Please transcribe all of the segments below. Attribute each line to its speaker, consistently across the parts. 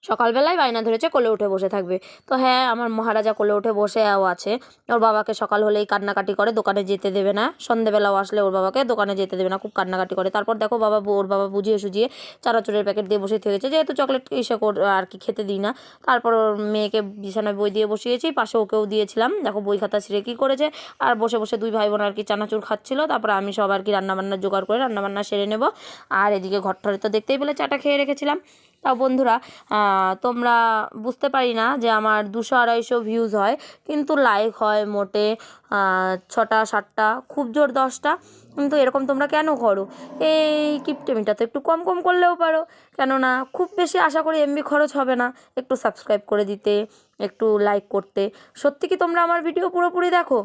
Speaker 1: সকালবেলায় বায়না ধরেছে কোলে উঠে বসে থাকবে। তো হ্যাঁ, আমার মহারাজা কোলে উঠে বসেও আছে। ওর বাবাকে সকাল হলেই কান্নাকাটি করে, দোকানে যেতে দেবে না। সন্ধেবেলাও আসলে ওর বাবাকে দোকানে যেতে দেবে না, খুব কান্নাকাটি করে। তারপর দেখো ওর বাবা বুঝিয়ে সুঝিয়ে চানাচুরের প্যাকেট দিয়ে বসে থেকেছে, যেহেতু চকলেট আর কি খেতে দিই না। তারপর ওর মেয়েকে বিছানায় বই দিয়ে বসিয়েছি, পাশে ওকেও দিয়েছিলাম। দেখো বই খাতা ছিঁড়ে কী করেছে, আর বসে বসে দুই ভাই বোন আর কি চানাচুর খাচ্ছিল। তারপর আমি সব আর কি রান্নাবান্না জোগাড় করে রান্নাবান্না সেরে নেব। আর এদিকে ঘরটারে তো দেখতেই পেলে চাটা খেয়ে রেখেছিলাম। তাও বন্ধুরা, তোমরা বুঝতে পারি না যে আমার 200-250 ভিউজ হয়, কিন্তু লাইক হয় মোটে 6টা 7টা, খুব জোর 10টা। কিন্তু এরকম তোমরা কেন করো? এই কিপটেমিটা তো একটু কম কম করলেও পারো। কেননা খুব বেশি আশা করি এমবি খরচ হবে না একটু সাবস্ক্রাইব করে দিতে, একটু লাইক করতে। সত্যি কি তোমরা আমার ভিডিও পুরোপুরি দেখো?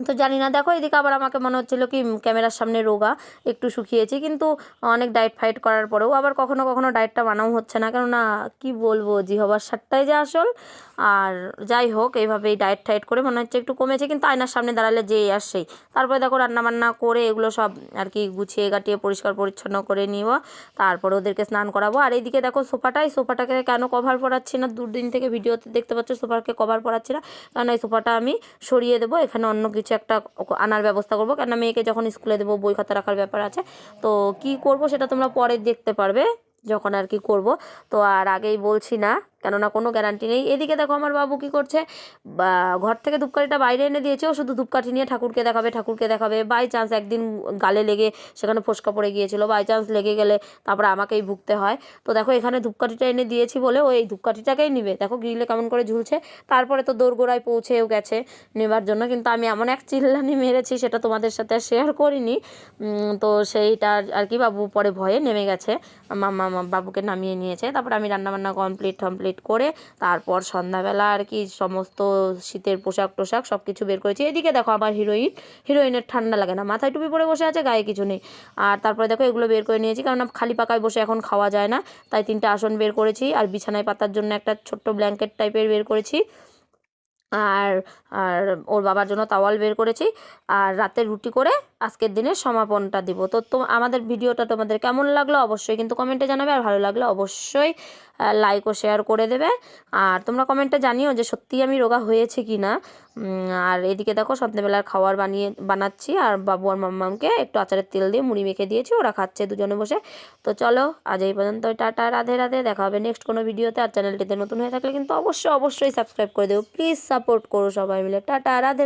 Speaker 1: তো জানি না। দেখো এদিকে আবার আমাকে মনে হচ্ছিলো কি ক্যামেরার সামনে রোগা, একটু শুকিয়েছি, কিন্তু অনেক ডায়েট ফাইট করার পরেও আবার কখনো কখনো ডায়েটটা মানাও হচ্ছে না। কেননা কি বলবো, জিহবার স্বাদটাই যে আসল। আর যাই হোক, এইভাবেই ডায়েট টাইট করে মনে হচ্ছে একটু কমেছে, কিন্তু আয়নার সামনে দাঁড়ালে যেই আসছেই। তারপরে দেখো রান্নাবান্না করে এগুলো সব আর কি গুছিয়ে গাটিয়ে পরিষ্কার পরিচ্ছন্ন করে নিব। তারপর ওদেরকে স্নান করাবো। আর এইদিকে দেখো সোফাটাকে কেন কভার পরাচ্ছি না, দুদিন থেকে ভিডিওতে দেখতে পাচ্ছ সোফাকে কভার পরাচ্ছি না, কারণ এই সোফাটা আমি সরিয়ে দেবো, এখানে অন্য কিছু একটা আনার ব্যবস্থা করবো। কেননা মেয়েকে যখন স্কুলে দেবো বই খাতা রাখার ব্যাপার আছে। তো কি করব সেটা তোমরা পরে দেখতে পারবে যখন আর কি করব। তো আর আগেই বলছি না, কেননা কোনো গ্যারান্টি নেই। এদিকে দেখো আমার বাবু কী করছে, ঘর থেকে ধূপকাঠিটা বাইরে এনে দিয়েছে। ও শুধু ধূপকাঠি নিয়ে ঠাকুরকে দেখাবে। বাই চান্স একদিন গালে লেগে সেখানে ফোস্কা পড়ে গিয়েছিল, বাই চান্স লেগে গেলে তারপরে আমাকেই ভুগতে হয়। তো দেখো এখানে ধূপকাঠিটা এনে দিয়েছি বলে ও এই ধূপকাঠিটাকেই নিবে। দেখো গ্রিলে কেমন করে ঝুলছে। তারপরে তো দোরগোড়ায় পৌঁছেও গেছে নেবার জন্য, কিন্তু আমি এমন এক চিল্লানি মেরেছি সেটা তোমাদের সাথে আর শেয়ার করিনি। তো সেইটা আর কি বাবু পরে ভয়ে নেমে গেছে, মাম্মা বাবুকে নামিয়ে নিয়েছে। তারপর আমি রান্নাবান্না কমপ্লিট করে তারপর সন্ধ্যাবেলা আর কি সমস্ত শীতের পোশাক টোশাক সব কিছু বের করেছি। এদিকে দেখো আমার হিরোইনের ঠান্ডা লাগে না, মাথায় টুপি পরে বসে আছে, গায়ে কিছু নেই। আর তারপরে দেখো এগুলো বের করে নিয়েছি, কারণ খালি পাকায় বসে এখন খাওয়া যায় না। তাই 3টে আসন বের করেছি, আর বিছানায় পাতার জন্য একটা ছোট্ট ব্ল্যাঙ্কেট টাইপের বের করেছি। আর আর ওর বাবার জন্য তাওয়াল বের করেছি। আর রাতে রুটি করে আজকের দিনের সমাপনটা দিব। তো আমাদের ভিডিওটা তোমাদের কেমন লাগলো অবশ্যই কিন্তু কমেন্টে জানাবে, আর ভালো লাগলে অবশ্যই লাইক ও শেয়ার করে দেবে। আর তোমরা কমেন্টে জানিও যে সত্যিই আমি রোগা হয়েছে কি না। আর এদিকে দেখো সন্ধ্যেবেলার খাবার বানাচ্ছি, আর বাবু আর মাম্মামকে একটু আচারের তেল দিয়ে মুড়ি মেখে দিয়েছি, ওরা খাচ্ছে দুজনে বসে। তো চলো আজ এই পর্যন্ত, টাটা, রাধে রাধে। দেখা হবে নেক্সট কোনো ভিডিওতে। আর চ্যানেলটিতে নতুন হয়ে থাকলে কিন্তু অবশ্যই সাবস্ক্রাইব করে দেবো, প্লিজ সাপোর্ট করো সবাই মিলে। টাটা, রাধে।